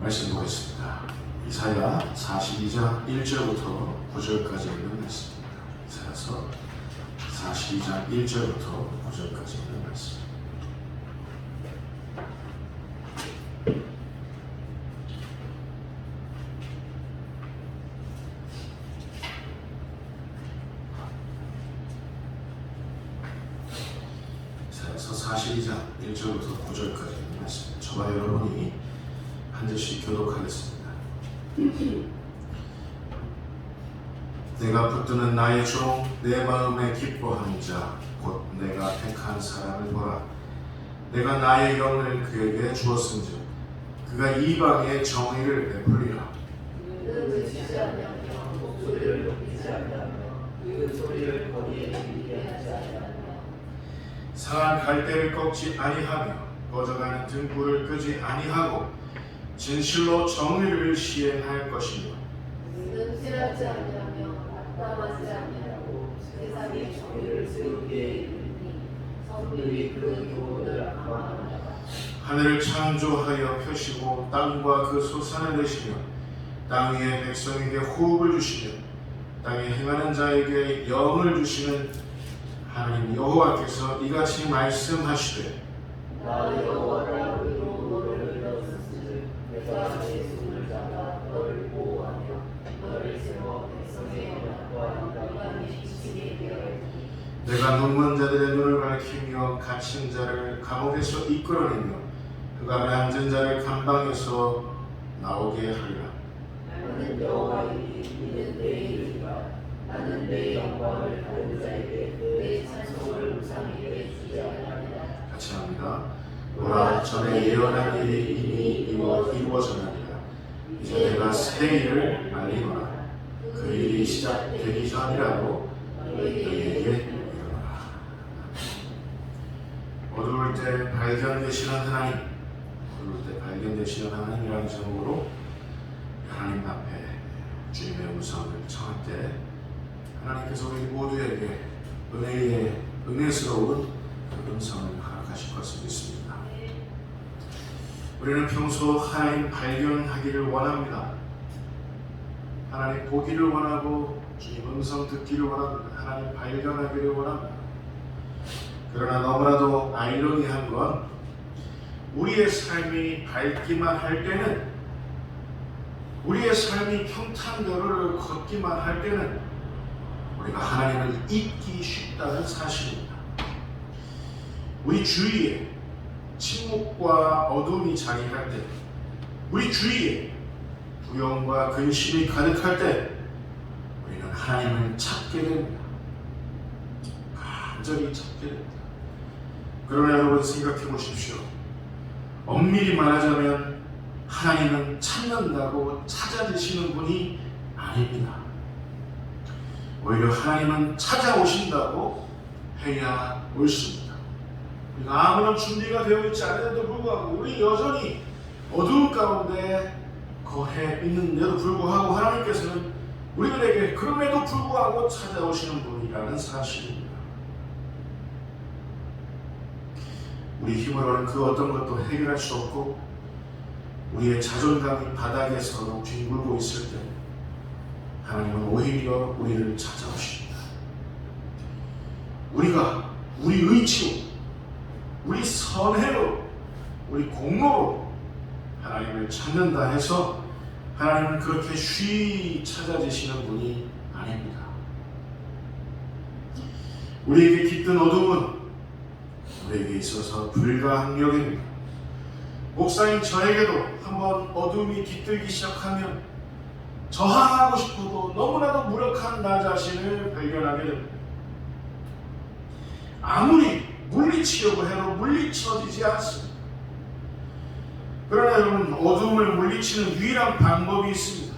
말씀 보겠습니다. 이사야 42장 1절부터 9절까지 있는 말씀입니다. 이사야서 42장 1절부터 9절까지 있는 말씀. 이사야서 42장 1절부터 9절까지 있는 말씀. 저와 여러분이 한 절씩 교독하겠습니다. 내가 붙드는 나의 종, 내 마음에 기뻐하는 자, 곧 내가 택한 사람을 보라. 내가 나의 영을 그에게 주었은즉 그가 이방의 정의를 베풀리라. 그는 지지 않으며 목소리를 높이지 않으며 그 소리를 거기에 들리게 하지 않으며 상한 갈대를 꺾지 아니하며 꺼져가는 등불을 끄지 아니하고 진실로 정의를 시행할 것이며 그는 쇠하지 아니하며 낙담하지 아니하고 세상의 정의를 세우기에 이르니 성들이 그 교훈을 am하나이다. 하늘을 창조하여 펴시고 땅과 그 소산을 내시며 땅 위의 백성에게 호흡을 주시며 땅에 행하는 자에게 영을 주시는 하나님 여호와께서 이같이 말씀하시되 나 여호와라 의로 너를 일렀은즉 내가 내 손을 잡아 너를 보호하며 너를 세워 백성의 언약과 인간이 지키게 되었으니 내가 눈먼 자들의 눈을 밝히며 갇힌 자를 감옥에서 이끌어내며 흑암에 앉은 자를 감방에서 나오게 하리라. 나는 여호와이니 이는 내 이름이라. 나는 내 영광을 다른 자에게 내 찬송을 우상에게 주지 아니하리라. 같이 합니다. 보라, 전에 예언한 일이 이미 이루어졌느니라. 이제 내가 새 일을 알리노라. 그 일이 시작되기 전이라고 너희에게 이르노라. 어두울 때 발견되시는 하나님, 어두울 때 발견되시는 하나님이라는 제목으로 하나님 앞에 주님의 음성을 청할 때 하나님께서 우리 모두에게 은혜스러운 그 음성을 허락하실 것을 믿습니다. 우리는 평소 하나님 발견하기를 원합니다. 하나님 보기를 원하고 주님 음성 듣기를 원합니다. 하나님 발견하기를 원합니다. 그러나 너무나도 아이러니한 건 우리의 삶이 밝기만 할 때는, 우리의 삶이 평탄도로를 걷기만 할 때는 우리가 하나님을 잊기 쉽다는 사실입니다. 우리 주위에 침묵과 어둠이 자리할 때, 우리 주위에 두려움과 근심이 가득할 때 우리는 하나님을 찾게 됩니다. 간절히 찾게 됩니다. 그러나 여러분 생각해 보십시오. 엄밀히 말하자면 하나님은 찾는다고 찾아주시는 분이 아닙니다. 오히려 하나님은 찾아오신다고 해야 옳습니다. 우리가 아무런 준비가 되어 있지 않은데도 불구하고 우리 여전히 어두운 가운데 거해 있는데도 불구하고 하나님께서는 우리들에게 그럼에도 불구하고 찾아오시는 분이라는 사실입니다. 우리 힘으로는 그 어떤 것도 해결할 수 없고 우리의 자존감이 바닥에서 뒹굴고 있을 때 하나님은 오히려 우리를 찾아오십니다. 우리가 우리 의지로, 우리 선행으로, 우리 공로로 하나님을 찾는다 해서 하나님은 그렇게 쉬이 찾아주시는 분이 아닙니다. 우리에게 깃든 어둠은 우리에게 있어서 불가항력입니다. 목사인 저에게도 한번 어둠이 깃들기 시작하면 저항하고 싶어도 너무나도 무력한 나 자신을 발견하게 됩니다. 아무리 물리치려고 해도 물리쳐지지 않습니다. 그러나 여러분, 어둠을 물리치는 유일한 방법이 있습니다.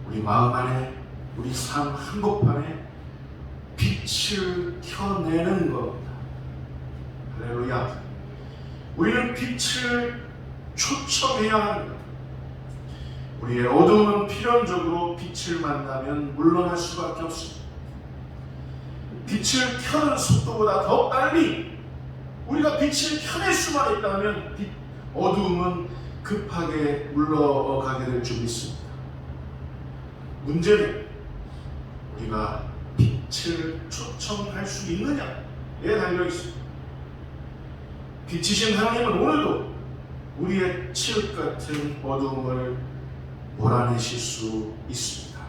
우리 마음 안에, 우리 삶 한복판에 빛을 켜내는 겁니다. 할렐루야. 우리는 빛을 초청해야 합니다. 우리의 어둠은 필연적으로 빛을 만나면 물러날 수밖에 없습니다. 빛을 켜는 속도보다 더 빨리 우리가 빛을 켜낼 수만 있다면 어두움은 급하게 물러가게 될 줄 믿습니다. 문제는 우리가 빛을 초청할 수 있느냐에 달려 있습니다. 빛이신 하나님은 오늘도 우리의 칠흑 같은 어두움을 몰아내실 수 있습니다.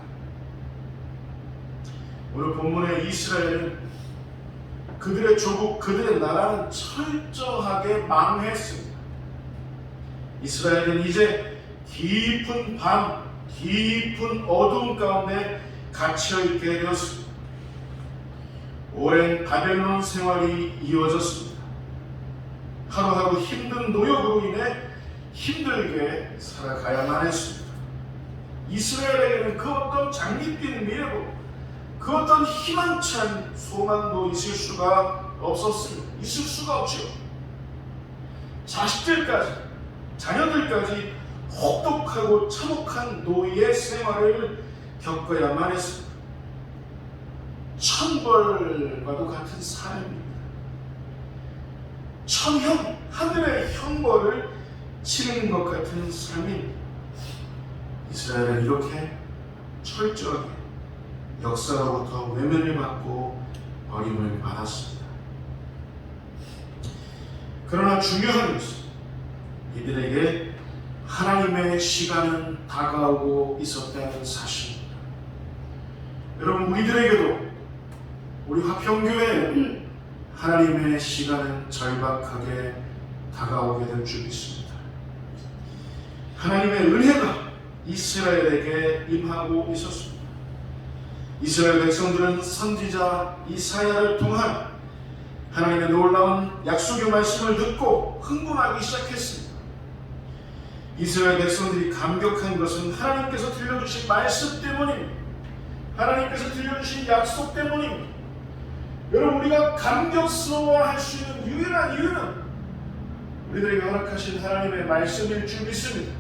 오늘 본문의 이스라엘은 그들의 조국, 그들의 나라는 철저하게 망했습니다. 이스라엘은 이제 깊은 밤, 깊은 어두움 가운데 갇혀있게 되었습니다. 오랜 바벨론 생활이 이어졌습니다. 하루하루 힘든 노역으로 인해 힘들게 살아가야만 했습니다. 이스라엘에게는 그 어떤 장밋빛 미래도 그 어떤 희망찬 소망도 있을 수가 없었습니다. 있을 수가 없죠. 자식들까지, 자녀들까지 혹독하고 참혹한 노예의 생활을 겪어야만 했습니다. 천벌과도 같은 삶입니다. 천형, 하늘의 형벌을 치르는 것 같은 삶입니다. 이스라엘은 이렇게 철저하게 역사로부터 외면을 받고 버림을 받았습니다. 그러나 중요한 것은 이들에게 하나님의 시간은 다가오고 있었다는 사실입니다. 여러분, 우리들에게도, 우리 화평교회에 하나님의 시간은 절박하게 다가오게 될 줄 믿습니다. 하나님의 은혜가 이스라엘에게 임하고 있었습니다. 이스라엘 백성들은 선지자 이사야를 통한 하나님의 놀라운 약속의 말씀을 듣고 흥분하기 시작했습니다. 이스라엘 백성들이 감격한 것은 하나님께서 들려주신 말씀 때문입니다. 하나님께서 들려주신 약속 때문입니다. 여러분, 우리가 감격스러워할 수 있는 유일한 이유는 우리들에게 허락하신 하나님의 말씀일 줄 믿습니다.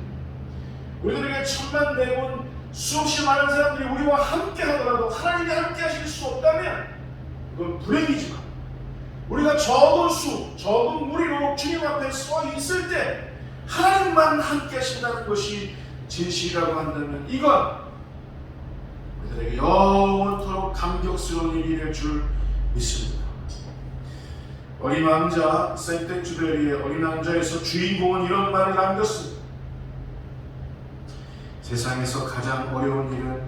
우리들에게 천만대군 수없이 많은 사람들이 우리와 함께 하더라도 하나님이 함께 하실 수 없다면 그건 불행이지만, 우리가 적은 무리로 주님 앞에 서 있을 때 하나님만 함께 하신다는 것이 진실이라고 한다면 이건 우리들에게 영원토록 감격스러운 일이 될 줄 믿습니다. 어린 왕자 생텍쥐베리의 어린 왕자에서 주인공은 이런 말을 남겼습니다. 세상에서 가장 어려운 일은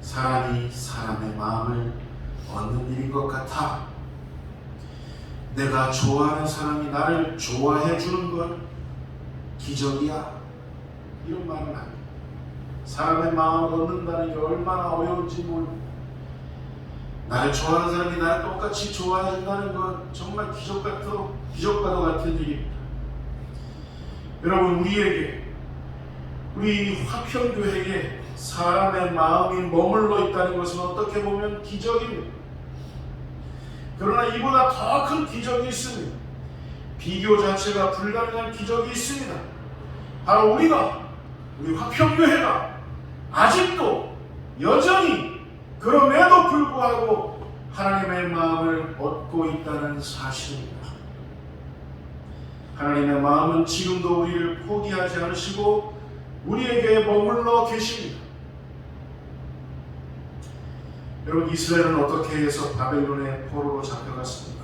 사람이 사람의 마음을 얻는 일인 것 같아. 내가 좋아하는 사람이 나를 좋아해 주는 건 기적이야. 이런 말은 아니에요. 사람의 마음을 얻는다는 게 얼마나 어려운지 모릅니다. 나를 좋아하는 사람이 나를 똑같이 좋아해 준다는 건 정말 기적과도 같은 일입니다. 여러분, 우리 화평교회에 사람의 마음이 머물러 있다는 것은 어떻게 보면 기적입니다. 그러나 이보다 더 큰 기적이 있습니다. 비교 자체가 불가능한 기적이 있습니다. 바로 우리 화평교회가 아직도 여전히 그럼에도 불구하고 하나님의 마음을 얻고 있다는 사실입니다. 하나님의 마음은 지금도 우리를 포기하지 않으시고 우리에게 머물러 계십니다. 여러분, 이스라엘은 어떻게 해서 바벨론의 포로로 잡혀갔습니까?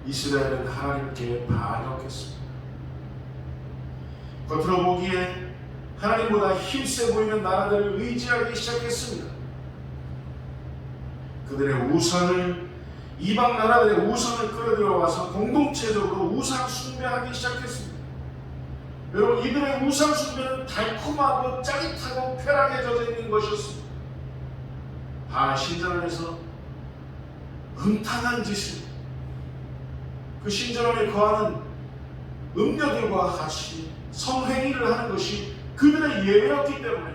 이스라엘은 하나님께 반역했습니다. 겉으로 보기에 하나님보다 힘세 보이는 나라들을 의지하기 시작했습니다. 그들의 우상을, 이방 나라들의 우상을 끌어들여와서 공동체적으로 우상 숭배하기 시작했습니다. 여러분, 이들의 우상 숭배는 달콤하고 짜릿하고 쾌락에 젖어 있는 것이었습니다. 바알 신전에서 음탕한 짓을, 그 신전에 거하는 음녀들과 같이 성행위를 하는 것이 그들의 예배였기 때문에,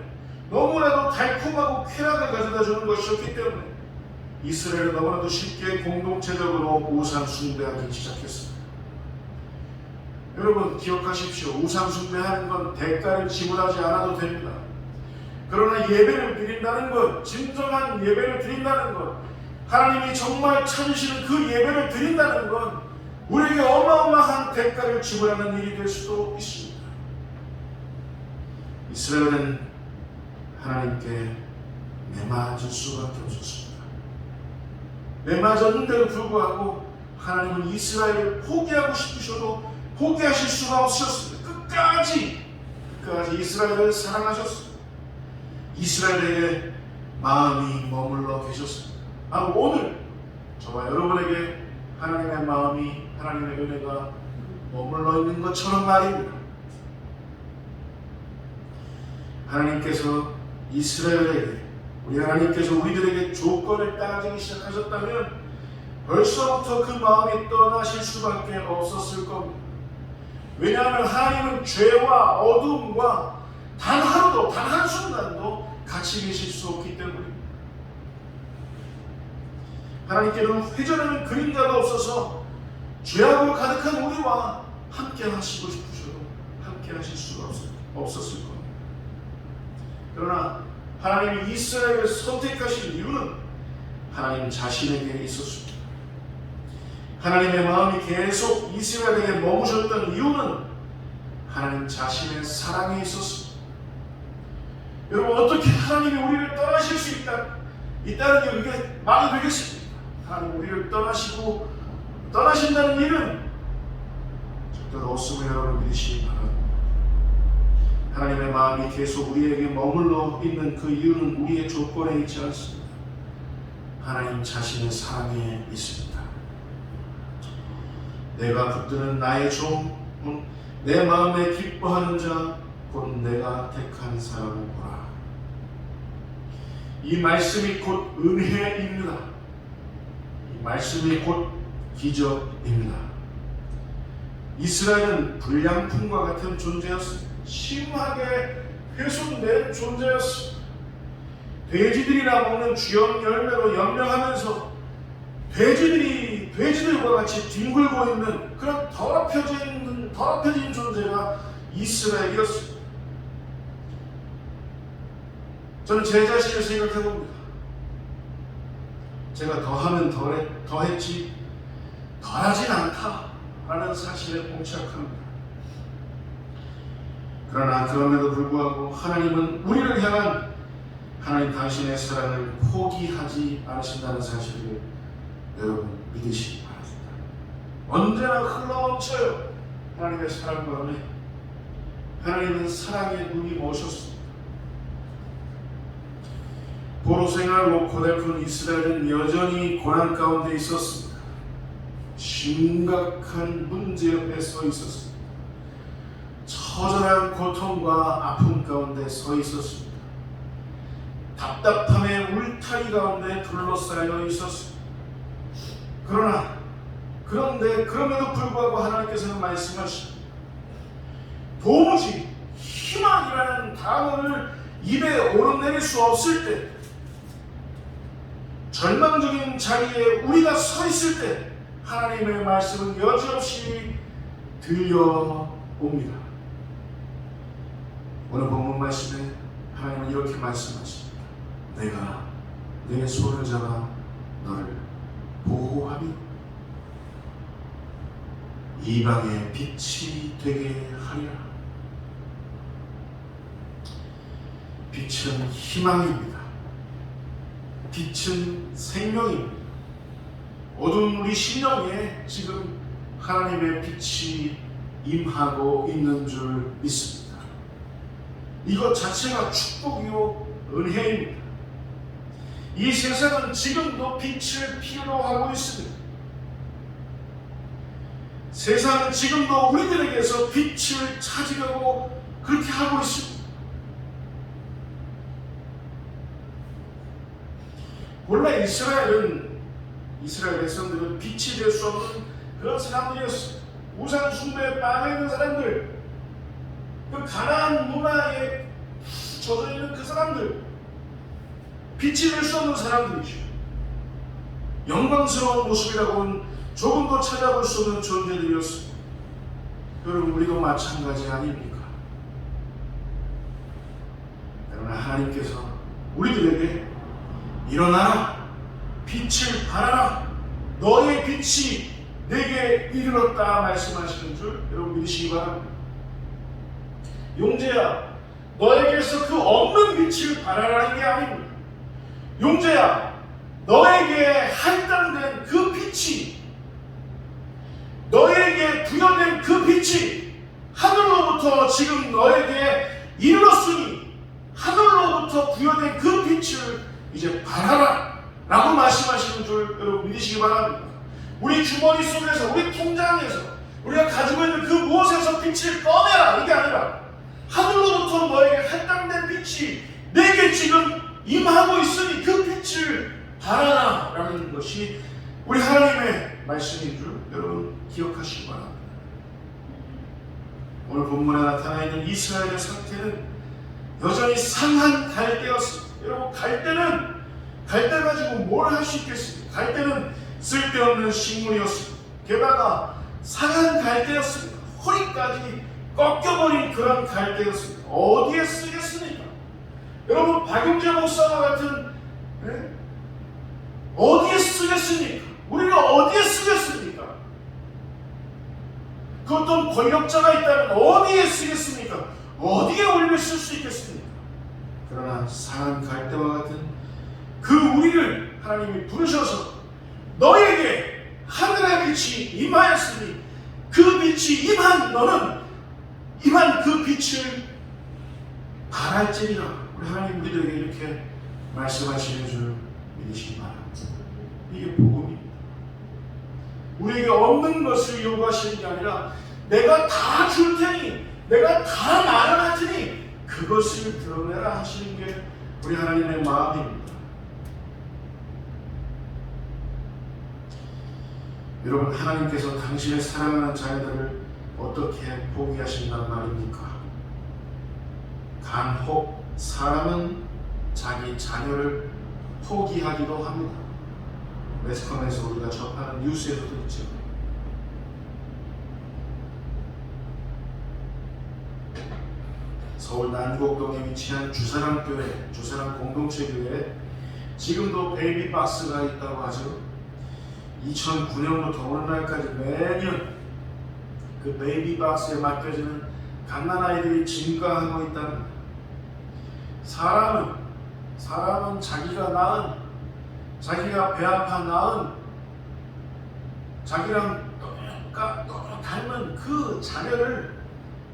너무나도 달콤하고 쾌락을 가져다 주는 것이었기 때문에 이스라엘은 너무나도 쉽게 공동체적으로 우상 숭배하기 시작했습니다. 여러분, 기억하십시오. 우상 숭배하는 건 대가를 지불하지 않아도 됩니다. 그러나 예배를 드린다는 것, 진정한 예배를 드린다는 것, 하나님이 정말 찾으시는 그 예배를 드린다는 건 우리에게 어마어마한 대가를 지불하는 일이 될 수도 있습니다. 이스라엘은 하나님께 매맞을 수밖에 없었습니다. 매맞았는데도 불구하고 하나님은 이스라엘을 포기하고 싶으셔도 포기하실 수가 없으셨습니다. 끝까지 이스라엘을 사랑하셨습니다. 이스라엘에게 마음이 머물러 계셨습니다. 바로 오늘 저와 여러분에게 하나님의 마음이, 하나님의 은혜가 머물러 있는 것처럼 말입니다. 하나님께서 이스라엘에게, 우리 하나님께서 우리들에게 조건을 따지기 시작하셨다면 벌써부터 그 마음이 떠나실 수밖에 없었을 겁니다. 왜냐하면 하나님은 죄와 어둠과 단 하루도, 단 한순간도 같이 계실 수 없기 때문입니다. 하나님께는 회전하는 그림자도 없어서 죄악으로 가득한 우리와 함께 하시고 싶으셔도 함께 하실 수가 없었을 겁니다. 그러나 하나님이 이스라엘을 선택하신 이유는 하나님 자신에게 있었습니다. 하나님의 마음이 계속 이스라엘에게 머무셨던 이유는 하나님 자신의 사랑에 있었습니다. 여러분, 어떻게 하나님이 우리를 떠나실 수 있다는 게 이게 말이 되겠습니까? 하나님 우리를 떠나신다는 일은 절대로 없음을 여러분 믿으시기 바랍니다. 하나님의 마음이 계속 우리에게 머물러 있는 그 이유는 우리의 조건에 있지 않습니다. 하나님 자신의 사랑에 있습니다. 내가 붙드는 나의 종, 내 마음에 기뻐하는 자, 곧 내가 택한 사람을 보라. 이 말씀이 곧 은혜입니다. 이 말씀이 곧 기적입니다. 이스라엘은 불량품과 같은 존재였습니다. 심하게 훼손된 존재였습니다. 돼지들이나 먹는 쥐염 열매로 연명하면서 돼지들과 같이 뒹굴고 있는 그런 더럽혀진 존재가 이스라엘이었습니다. 저는 제 자신을 생각해 봅니다. 제가 더하면 더했지 덜하진 않다라는 사실에 봉착합니다. 그러나 그럼에도 불구하고 하나님은 우리를 향한 하나님 당신의 사랑을 포기하지 않으신다는 사실을 여러분 믿으시기 바랍니다. 언제나 흘러넘쳐요. 하나님의 사랑과 은혜. 하나님은 사랑의 눈이 머셨습니다. 포로 생활로 고달픈 이스라엘은 여전히 고난 가운데 있었습니다. 심각한 문제 옆에 서 있었습니다. 처절한 고통과 아픔 가운데 서 있었습니다. 답답함의 울타리 가운데 둘러싸여 있었습니다. 그럼에도 불구하고 하나님께서는 말씀하십니다. 도무지 희망이라는 단어를 입에 오르내릴 수 없을 때, 절망적인 자리에 우리가 서 있을 때 하나님의 말씀은 여지없이 들려옵니다. 오늘 본문 말씀에 하나님은 이렇게 말씀하십니다. 내가 내 손을 잡아 너를 보호하며 이방의 빛이 되게 하리라. 빛은 희망입니다. 빛은 생명입니다. 어두운 우리 심령에 지금 하나님의 빛이 임하고 있는 줄 믿습니다. 이것 자체가 축복이요 은혜입니다. 이 세상은 지금도 빛을 필요로 하고 있습니다. 세상은 지금도 우리들에게서 빛을 찾으려고 그렇게 하고 있습니다. 원래 이스라엘 백성들은 빛이 될 수 없는 그런 사람들이었습니다. 우상 숭배에 빠져 있는 사람들, 그 가나안 문화에 젖어 있는 그 사람들, 빛이 될 수 없는 사람들이죠. 영광스러운 모습이라고는 조금도 찾아볼 수 없는 존재들이었습니다. 여러분, 우리도 마찬가지 아닙니까? 그러나 하나님께서 우리들에게 일어나라, 빛을 발하라, 너의 빛이 내게 이르렀다 말씀하시는 줄 여러분 믿으시기 바랍니다. 용재야, 너에게서 그 없는 빛을 발하라는 게 아닙니다. 용재야, 너에게 할당된 그 빛이, 너에게 부여된 그 빛이 하늘로부터 지금 너에게 이르렀으니 하늘로부터 부여된 그 빛을 이제 발하라 라고 말씀하시는 줄 여러분 믿으시기 바랍니다. 우리 주머니 속에서, 우리 통장에서 우리가 가지고 있는 그 무엇에서 빛을 꺼내라, 이게 아니라 하늘로부터 너에게 할당된 빛이 내게 지금 임하고 있으니 그 빛을 발하라 라는 것이 우리 하나님의 말씀인 줄 여러분 기억하시기 바랍니다. 오늘 본문에 나타나 있는 이스라엘의 상태는 여전히 상한 갈대였습니다. 여러분, 갈대 가지고 뭘 할 수 있겠습니까? 갈대는 쓸데없는 식물이었습니다. 게다가 상한 갈대였습니다. 허리까지 꺾여버린 그런 갈대였습니다. 어디에 쓰겠습니까? 여러분, 박용재 목사와 같은, 어디에 쓰겠습니까? 우리가 어디에 쓰겠습니까? 그것도 권력자가 있다면 어디에 쓰겠습니까? 어디에 올려 쓸 수 있겠습니까? 그러나 상한 갈대와 같은 그 우리를 하나님이 부르셔서 너에게 하늘의 빛이 임하였으니 그 빛이 임한 너는 임한 그 빛을 발할지니라. 우리 하나님 우리들에게 이렇게 말씀하시는 줄 믿으시기 바랍니다. 이게 복음입니다. 우리에게 없는 것을 요구하시는 게 아니라 내가 다 줄 테니, 내가 다 마련할 테니 그것을 드러내라 하시는 게 우리 하나님의 마음입니다. 여러분, 하나님께서 당신의 사랑하는 자녀들을 어떻게 포기하신단 말입니까? 간혹 사람은 자기 자녀를 포기하기도 합니다. 매스컴에서 우리가 접하는 뉴스에서도 있죠. 서울 난곡동에 위치한 주사랑교회, 주사랑 공동체교회에 지금도 베이비박스가 있다고 하죠. 2009년부터 오늘날까지 매년 그 베이비박스에 맡겨지는 갓난아이들이 증가하고 있다는, 사람은 자기가 낳은, 자기가 배 아파 낳은, 자기랑 닮은 그 자녀를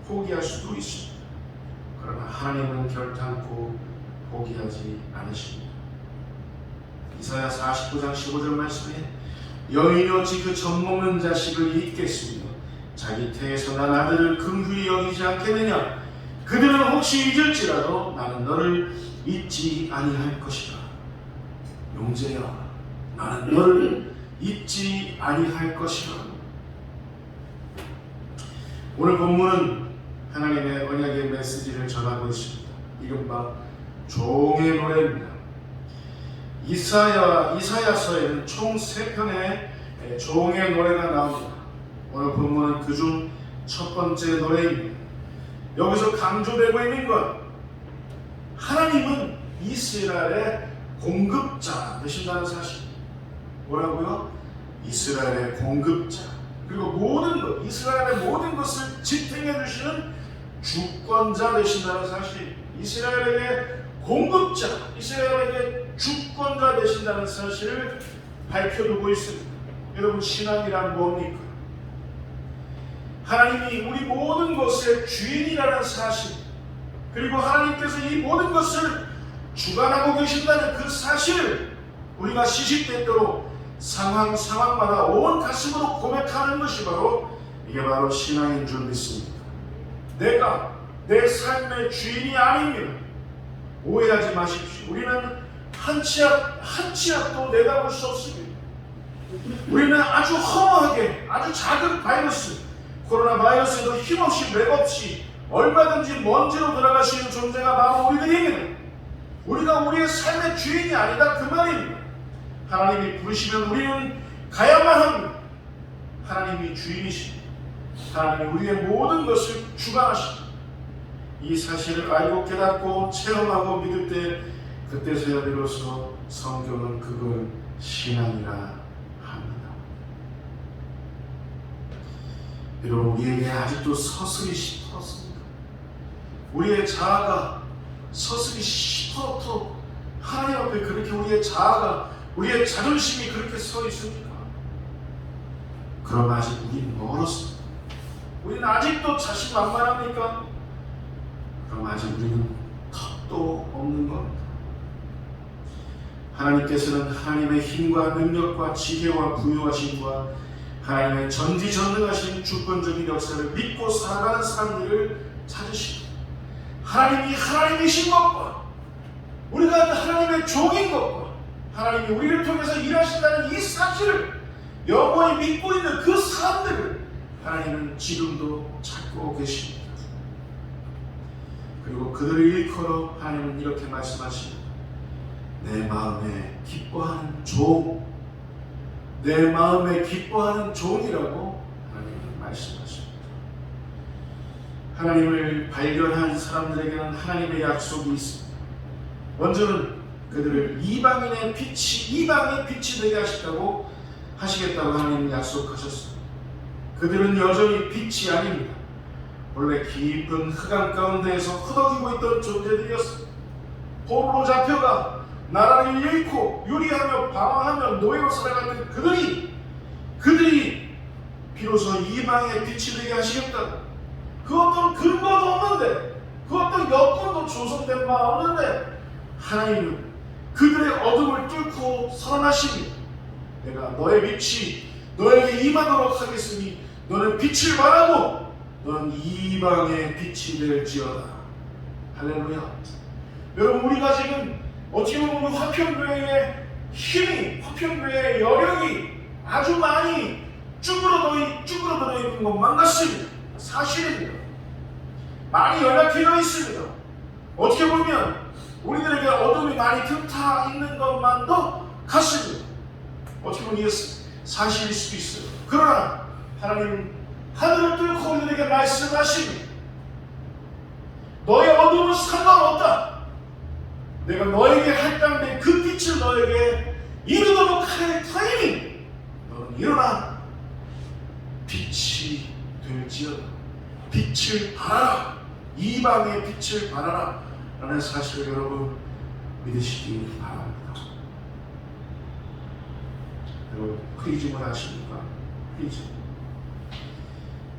포기할 수도 있습니다. 그러나 하나님은 결단코 포기하지 않으십니다. 이사야 49장 15절 말씀에 여인이 어찌 그 젖먹는 자식을 잊겠으며 자기 태에서 난 아들을 긍휼히 여기지 않겠느냐. 그들은 혹시 잊을지라도 나는 너를 잊지 아니할 것이다. 용재야, 나는 너를 잊지 아니할 것이다. 오늘 본문은 하나님의 언약의 메시지를 전하고 있습니다. 이른바 종의 노래입니다. 이사야서에는 총 3편의 종의 노래가 나옵니다. 오늘 본문은 그중 첫 번째 노래입니다. 여기서 강조되고 있는 것, 하나님은 이스라엘의 공급자 되신다는 사실. 뭐라고요? 이스라엘의 공급자. 그리고 모든 것, 이스라엘의 모든 것을 지탱해 주시는 주권자 되신다는 사실. 이스라엘에게 공급자, 이스라엘에게 주권자 되신다는 사실을 밝혀두고 있습니다. 여러분, 신앙이란 뭡니까? 하나님이 우리 모든 것의 주인이라는 사실, 그리고 하나님께서 이 모든 것을 주관하고 계신다는 그 사실을 우리가 시시때때로 상황마다 온 가슴으로 고백하는 것이 이게 바로 신앙인 줄 믿습니다. 내가 내 삶의 주인이 아닙니다. 오해하지 마십시오. 우리는 한 치 앞도 내다볼 수 없습니다. 우리는 아주 허무하게, 아주 작은 바이러스, 코로나 바이러스에도 힘없이 맥없이 얼마든지 먼지로 들어갈 수 있는 존재가 바로 우리들입니다. 우리가 우리의 삶의 주인이 아니다, 그 말입니다. 하나님이 부르시면 우리는 가야만 합니다. 하나님이 주인이십니다. 하나님이 우리의 모든 것을 주관하십니다. 이 사실을 알고 깨닫고 체험하고 믿을 때, 그때서야 비로소 성경은 그걸 신앙이라 합니다. 여러분, 우리에게 아직도 서슬이 싶었습니까? 우리의 자아가 서슴이 시퍼렇도록 하나님 앞에 그렇게 우리의 자아가, 우리의 자존심이 그렇게 서 있습니까? 그럼 아직 우리는 멀었습니다. 우리는 아직도 자신만만합니까? 그럼 아직 우리는 턱도 없는 겁니다. 하나님께서는 하나님의 힘과 능력과 지혜와 부유하심과 하나님의 전지전능하신 주권적인 역사를 믿고 살아가는 사람들을 찾으시고, 하나님이 하나님이신 것과 우리가 하나님의 종인 것과 하나님이 우리를 통해서 일하신다는 이 사실을 영원히 믿고 있는 그 사람들을 하나님은 지금도 찾고 계십니다. 그리고 그들을 일컬어 하나님은 이렇게 말씀하십니다. 내 마음에 기뻐하는 종, 내 마음에 기뻐하는 종이라고 하나님은 말씀하십니다. 하나님을 발견한 사람들에게는 하나님의 약속이 있습니다. 먼저는 그들을 이방의 빛이 되게 하시겠다고 하나님은 약속하셨습니다. 그들은 여전히 빛이 아닙니다. 원래 깊은 흑암 가운데에서 흐덕이고 있던 존재들이었습니다. 포로로 잡혀가 나라를 잃고 유리하며 방황하며 노예로 살아가는 그들이 비로소 이방의 빛이 되게 하시겠다. 그 어떤 근거도 없는데, 그 어떤 여건도 조성된 바 없는데 하나님은 그들의 어둠을 뚫고 선언하시니 내가 너의 빛이 너에게 임하도록 하겠으니 너는 빛을 발하고 너는 이방의 빛이 될지어다. 할렐루야. 여러분, 우리가 지금 어떻게 보면 화평교회의 힘이, 화평교회의 여력이 아주 많이 쭈그러들어 있는 것만 같습니다. 사실입니다. 많이 연약해져 있습니다. 어떻게 보면 우리들에게 어둠이 많이 틈타 있는 것만도 같습니다. 어떻게 보면 이게 사실일 수도 있어요. 그러나 하나님 하늘을 뚫고 우리들에게 말씀하십니다. 너의 어둠은 상관없다. 내가 너에게 할당된 그 빛을 너에게 이루도록 할 타이밍. 너는 일어나 빛이 될지어다. 빛을 발하라. 이방의 빛을 발하라. 라는 사실을 여러분 믿으시기 바랍니다. 여러분, 프리즘을 아십니까?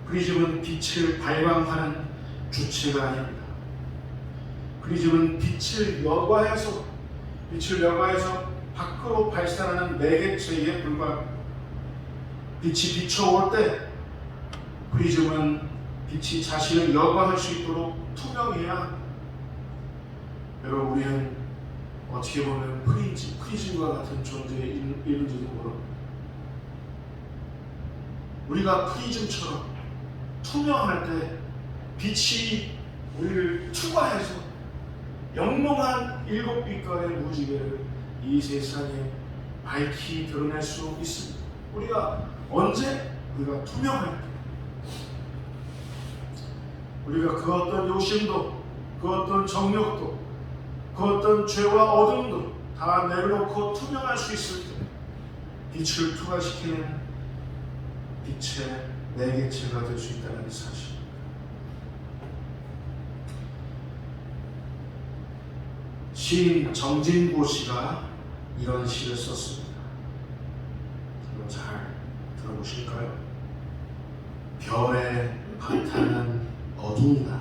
프리즘은 빛을 발광하는 주체가 아닙니다. 프리즘은 빛을 여과해서 밖으로 발산하는 매개체에 불과합니다. 빛이 비춰올 때 프리즘은 빛이 자신을 여과할 수 있도록 투명해야 합니다. 여러분, 우리는 어떻게 보면 프리즘과 같은 존재에 있는지도 모릅니다. 우리가 프리즘처럼 투명할 때 빛이 우리를 투과해서 영롱한 7빛깔의 무지개를 이 세상에 밝히 드러낼 수 있습니다. 우리가 언제? 우리가 투명할 때, 우리가 그 어떤 요심도, 그 어떤 정욕도, 그 어떤 죄와 어둠도 다 내려놓고 투명할 수 있을 때 빛을 투과시키는 빛의 매개체가 될 수 있다는 사실. 시인 정진보 씨가 이런 시를 썼습니다. 이거 잘 들어보실까요? 별의 바탕은 어둠이다.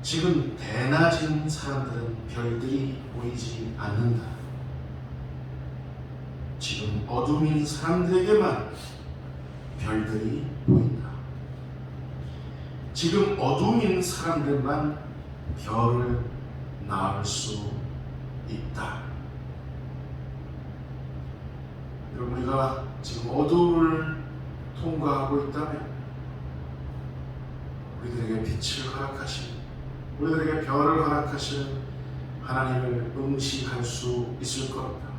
지금 대낮인 사람들은 별들이 보이지 않는다. 지금 어둠인 사람들에게만 별들이 보인다. 지금 어둠인 사람들만 별을 낳을 수 있다. 여러분, 우리가 지금 어둠을 통과하고 있다면 우리들에게 빛을 허락하신, 우리들에게 별을 허락하시는 하나님을 응시할 수 있을 겁니다.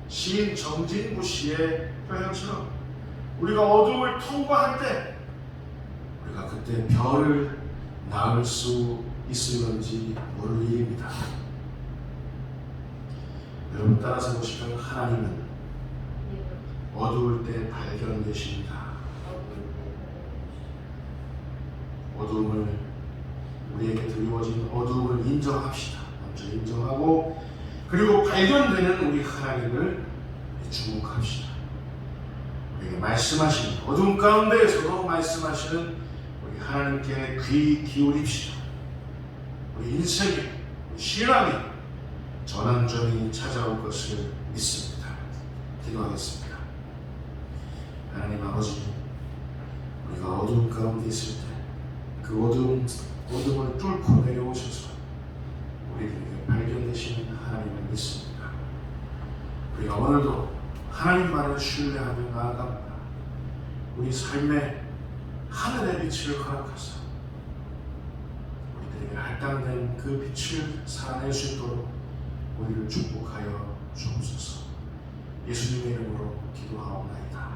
시인 정진부 씨의 표현처럼 우리가 어둠을 통과할 때 우리가 그때 별을 낳을 수 있을런지 모를 일입니다. 여러분, 따라서 보시면 하나님은 어두울 때 발견되십니다. 어둠을 두드러진 어두움을 인정합시다. 먼저 인정하고 그리고 발견되는 우리 하나님을 주목합시다. 우리에게 말씀하시는 어둠 가운데에서도 말씀하시는 우리 하나님께 귀 기울입시다. 우리 인생에 우리 신앙이 전환점이 찾아올 것을 믿습니다. 기도하겠습니다. 하나님 아버지, 우리가 어둠 가운데 있을 때 그 어둠을 뚫고 내려오셔서 우리들에게 발견되시는 하나님을 믿습니다. 우리가 오늘도 하나님만을 신뢰하며 나아갑니다. 우리 삶에 하늘의 빛을 허락하사 우리들에게 할당된 그 빛을 살아낼 수 있도록 우리를 축복하여 주옵소서. 예수님의 이름으로 기도하옵나이다.